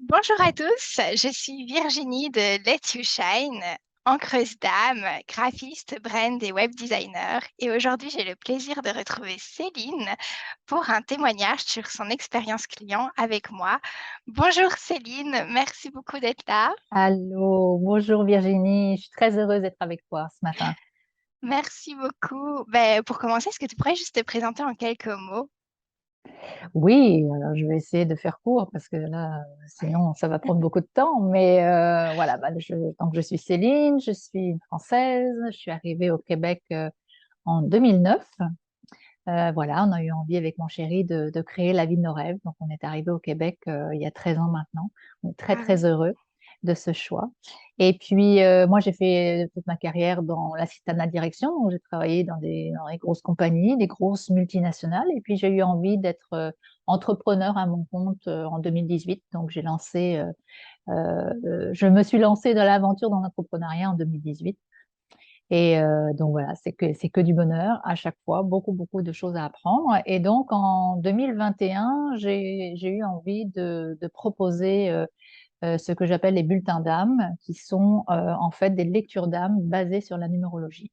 Bonjour à tous, je suis Virginie de Let You Shine, encreuse d'âme, graphiste, brand et web designer. Et aujourd'hui, j'ai le plaisir de retrouver Céline pour un témoignage sur son expérience client avec moi. Bonjour Céline, merci beaucoup d'être là. Allô, bonjour Virginie, je suis très heureuse d'être avec toi ce matin. Merci beaucoup. Pour commencer, est-ce que tu pourrais juste te présenter en quelques mots? Oui, alors je vais essayer de faire court parce que là, sinon ça va prendre beaucoup de temps. Mais voilà, donc je suis Céline, je suis une Française, je suis arrivée au Québec en 2009. Voilà, on a eu envie avec mon chéri de créer la vie de nos rêves. Donc on est arrivé au Québec il y a 13 ans maintenant. On est très Ah oui. très heureux de ce choix. Et puis, moi, j'ai fait toute ma carrière dans l'assistanat de direction. Donc, j'ai travaillé dans des grosses compagnies, des grosses multinationales. Et puis, j'ai eu envie d'être entrepreneur à mon compte en 2018. Donc, je me suis lancée dans l'aventure dans l'entrepreneuriat en 2018. Et donc voilà, c'est que du bonheur à chaque fois, beaucoup, beaucoup de choses à apprendre. Et donc en 2021, j'ai eu envie de proposer ce que j'appelle les bulletins d'âme, qui sont en fait des lectures d'âme basées sur la numérologie.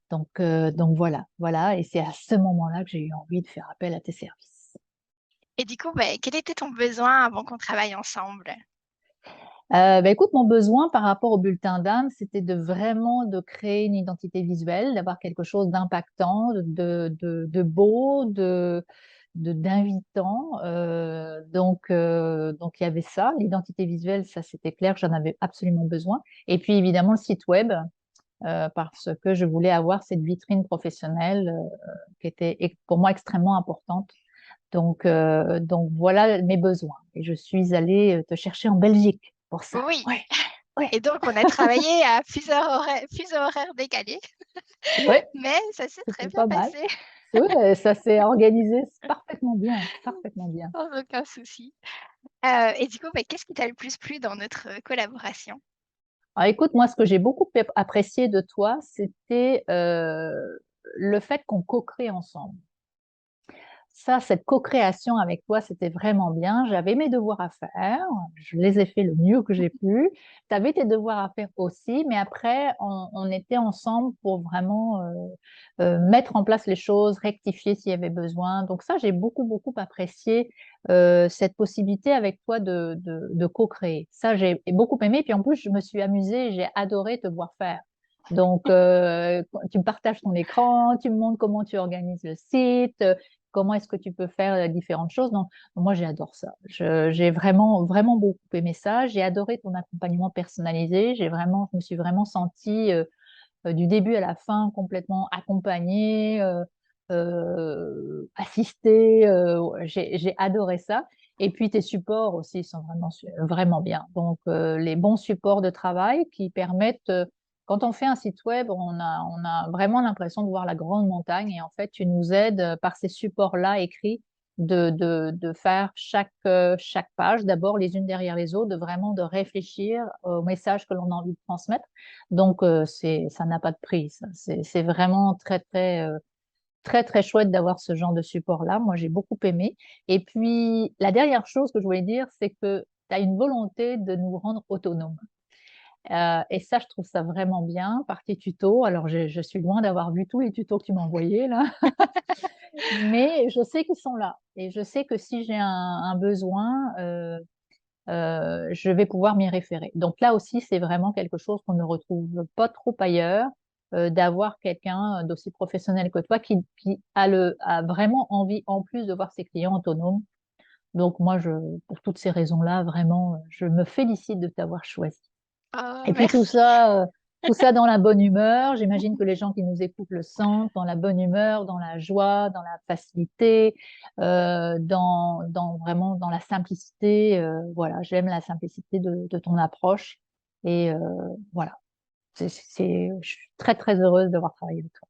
Donc voilà, voilà, et c'est à ce moment-là que j'ai eu envie de faire appel à tes services. Et du coup, quel était ton besoin avant qu'on travaille ensemble? Écoute, mon besoin par rapport au bulletin d'âme, c'était de créer une identité visuelle, d'avoir quelque chose d'impactant, de beau, d'invitant. Donc il y avait ça, l'identité visuelle, ça c'était clair que j'en avais absolument besoin. Et puis évidemment le site web, parce que je voulais avoir cette vitrine professionnelle qui était pour moi extrêmement importante. Donc voilà mes besoins. Et je suis allée te chercher en Belgique pour ça. Oui. Ouais, ouais, Et donc, on a travaillé à fuseaux horaires décalés, ouais, mais ça s'est très c'était bien pas mal. passé, Ouais, ça s'est organisé parfaitement bien, parfaitement bien. sans aucun souci. Et du coup, qu'est-ce qui t'a le plus plu dans notre collaboration? Alors écoute, moi, ce que j'ai beaucoup apprécié de toi, c'était le fait qu'on co-crée ensemble. Ça, cette co-création avec toi, c'était vraiment bien. J'avais mes devoirs à faire, je les ai fait le mieux que j'ai pu. Tu avais tes devoirs à faire aussi, mais après, on était ensemble pour vraiment mettre en place les choses, rectifier s'il y avait besoin. Donc ça, j'ai beaucoup, beaucoup apprécié cette possibilité avec toi de co-créer. Ça, j'ai beaucoup aimé. Puis en plus, je me suis amusée, j'ai adoré te voir faire. Donc, tu me partages ton écran, tu me montres comment tu organises le site, comment est-ce que tu peux faire différentes choses. Donc, moi, j'adore ça. J'ai vraiment, vraiment beaucoup aimé ça. J'ai adoré ton accompagnement personnalisé. Je me suis vraiment sentie du début à la fin complètement accompagnée, assistée. J'ai adoré ça. Et puis tes supports aussi sont vraiment, vraiment bien. Donc les bons supports de travail qui permettent, quand on fait un site web, on a vraiment l'impression de voir la grande montagne. Et en fait, tu nous aides par ces supports-là écrits de faire chaque page, d'abord les unes derrière les autres, de vraiment de réfléchir au message que l'on a envie de transmettre. Donc, ça n'a pas de prix, ça. C'est vraiment très, très, très, très chouette d'avoir ce genre de support-là. Moi, j'ai beaucoup aimé. Et puis, la dernière chose que je voulais dire, c'est que tu as une volonté de nous rendre autonomes. Et ça, je trouve ça vraiment bien par tes tutos. Alors, je suis loin d'avoir vu tous les tutos que tu m'as envoyés, là. Mais je sais qu'ils sont là. Et je sais que si j'ai un besoin, je vais pouvoir m'y référer. Donc là aussi, c'est vraiment quelque chose qu'on ne retrouve pas trop ailleurs, d'avoir quelqu'un d'aussi professionnel que toi qui a vraiment envie, en plus de voir ses clients autonomes. Donc moi, pour toutes ces raisons-là, vraiment, je me félicite de t'avoir choisi. Oh, Et puis merci. tout ça dans la bonne humeur. J'imagine que les gens qui nous écoutent le sentent, dans la bonne humeur, dans la joie, dans la facilité, vraiment dans la simplicité. Voilà, j'aime la simplicité de ton approche. Et voilà, je suis très très heureuse d'avoir travaillé avec toi.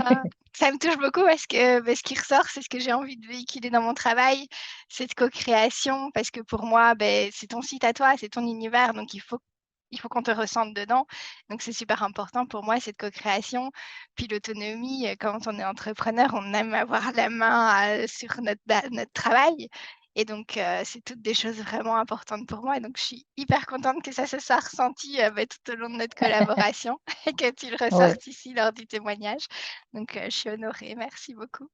Ah, ça me touche beaucoup parce que ce qui ressort, c'est ce que j'ai envie de véhiculer dans mon travail, cette co-création, parce que pour moi, c'est ton site à toi, c'est ton univers, donc il faut qu'on te ressente dedans. Donc c'est super important pour moi, cette co-création. Puis l'autonomie, quand on est entrepreneur, on aime avoir la main sur notre travail. Et donc, c'est toutes des choses vraiment importantes pour moi et donc je suis hyper contente que ça se soit ressenti, tout au long de notre collaboration et que tu le Ouais, ressortes ici lors du témoignage. Donc, je suis honorée, merci beaucoup.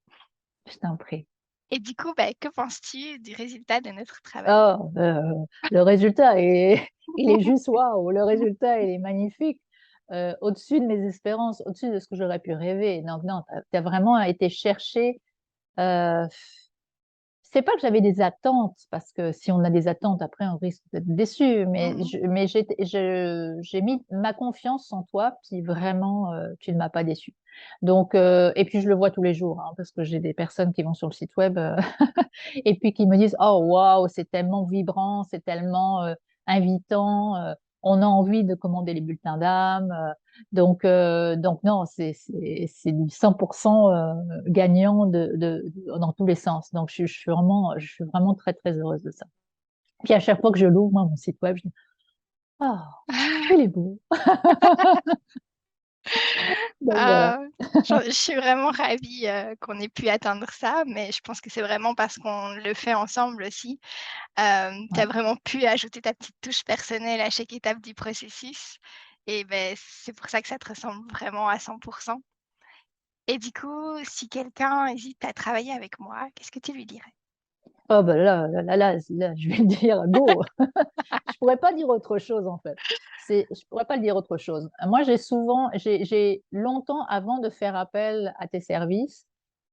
je t'en prie. Et du coup, que penses-tu du résultat de notre travail? Oh, le résultat est, il est juste waouh, le résultat, il est magnifique, au-dessus de mes espérances, au-dessus de ce que j'aurais pu rêver. Donc non, tu as vraiment été chercher, heu c'est pas que j'avais des attentes, parce que si on a des attentes, après, on risque d'être déçu, mais Mmh. j'ai mis ma confiance en toi, puis vraiment, tu ne m'as pas déçue. Donc et puis je le vois tous les jours, hein, parce que j'ai des personnes qui vont sur le site web, et puis qui me disent: «Oh waouh, c'est tellement vibrant, c'est tellement, invitant, on a envie de commander les bulletins d'âme», donc non, c'est du 100 gagnant dans tous les sens. Donc je suis vraiment très, très heureuse de ça. Puis à chaque fois que je l'ouvre, moi, mon site web, je dis: «Ah, il est beau». Donc voilà. Ah, je suis vraiment ravie, qu'on ait pu atteindre ça, mais je pense que c'est vraiment parce qu'on le fait ensemble aussi. Tu as Ouais. vraiment pu ajouter ta petite touche personnelle à chaque étape du processus et c'est pour ça que ça te ressemble vraiment à 100. Et du coup, si quelqu'un hésite à travailler avec moi, qu'est-ce que tu lui dirais? Oh bah là, je vais dire: «Go!» Je pourrais pas dire autre chose, en fait. Je pourrais pas le dire autre chose. Moi, j'ai longtemps, avant de faire appel à tes services,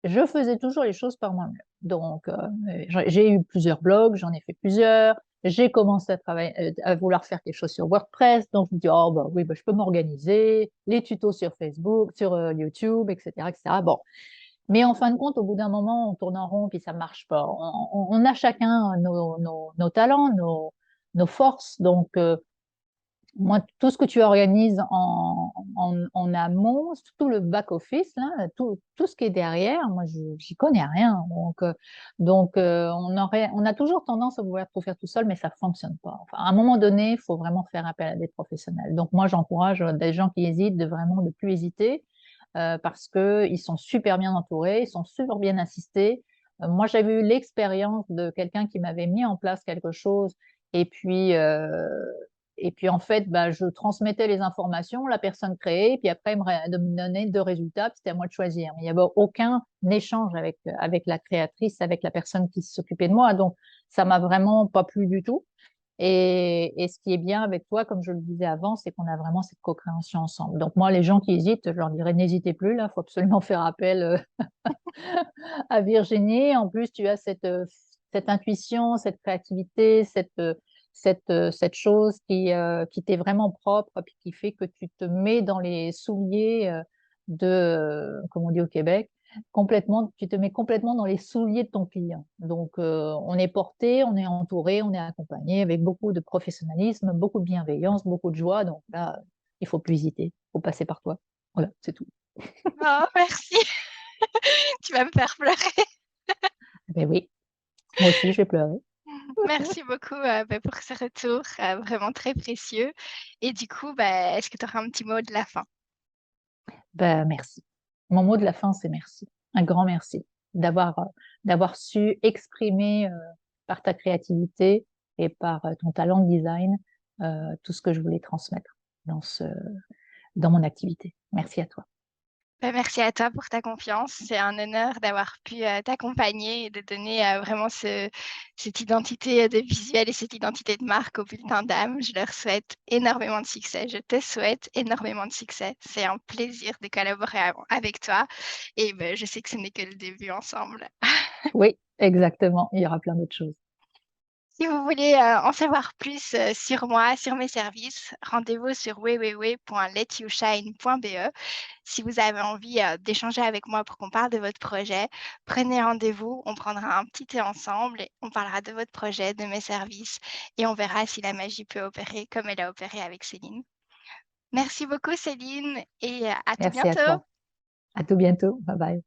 je faisais toujours les choses par moi-même. Donc, j'ai eu plusieurs blogs, j'en ai fait plusieurs. J'ai commencé à travailler, à vouloir faire quelque chose sur WordPress. Donc, je me dis: «Oh bah oui, bah, je peux m'organiser». Les tutos sur Facebook, sur, YouTube, et cetera, et cetera. Bon, mais en fin de compte, au bout d'un moment, on tourne en rond, puis ça marche pas. On a chacun nos talents, nos forces. Donc, moi, tout ce que tu organises en amont, tout le back-office, là, tout ce qui est derrière, moi, j'y connais rien. On a toujours tendance à vouloir tout faire tout seul, mais ça fonctionne pas. Enfin, à un moment donné, il faut vraiment faire appel à des professionnels. Donc, moi, j'encourage des gens qui hésitent de vraiment de plus hésiter, parce qu'ils sont super bien entourés, ils sont super bien assistés. Moi, j'avais eu l'expérience de quelqu'un qui m'avait mis en place quelque chose et puis, en fait, bah, je transmettais les informations, la personne créait, puis après, elle me donnait 2 résultats, puis c'était à moi de choisir. Mais il n'y avait aucun échange avec la créatrice, avec la personne qui s'occupait de moi. Donc, ça m'a vraiment pas plu du tout. Et ce qui est bien avec toi, comme je le disais avant, c'est qu'on a vraiment cette co-création ensemble. Donc moi, les gens qui hésitent, je leur dirais: «N'hésitez plus, là, il faut absolument faire appel, à Virginie. En plus, tu as cette intuition, cette créativité, cette chose qui t'est vraiment propre, puis qui fait que tu te mets dans les souliers, comme on dit au Québec, complètement, tu te mets complètement dans les souliers de ton client. Donc, on est porté, on est entouré, on est accompagné avec beaucoup de professionnalisme, beaucoup de bienveillance, beaucoup de joie. Donc là, il faut plus hésiter, il faut passer par toi. Voilà, c'est tout. Oh merci, tu vas me faire pleurer. Ben oui, moi aussi, je vais pleurer. Merci beaucoup, pour ce retour, vraiment très précieux et du coup, est-ce que tu auras un petit mot de la fin? Ben merci. Mon mot de la fin, c'est merci. Un grand merci d'avoir, d'avoir su exprimer, par ta créativité et par, ton talent de design, tout ce que je voulais transmettre dans ce dans mon activité. Merci à toi. Merci à toi pour ta confiance. C'est un honneur d'avoir pu, t'accompagner et de donner, vraiment cette identité, de visuel et cette identité de marque au bulletin d'âme. Je leur souhaite énormément de succès. Je te souhaite énormément de succès. C'est un plaisir de collaborer avec toi et je sais que ce n'est que le début ensemble. Oui, exactement, il y aura plein d'autres choses. Si vous voulez, en savoir plus, sur moi, sur mes services, rendez-vous sur www.letyourshine.be. Si vous avez envie, d'échanger avec moi pour qu'on parle de votre projet, prenez rendez-vous, on prendra un petit thé ensemble et on parlera de votre projet, de mes services et on verra si la magie peut opérer comme elle a opéré avec Céline. Merci beaucoup Céline et à tout Merci à bientôt. toi. À tout bientôt. Bye bye.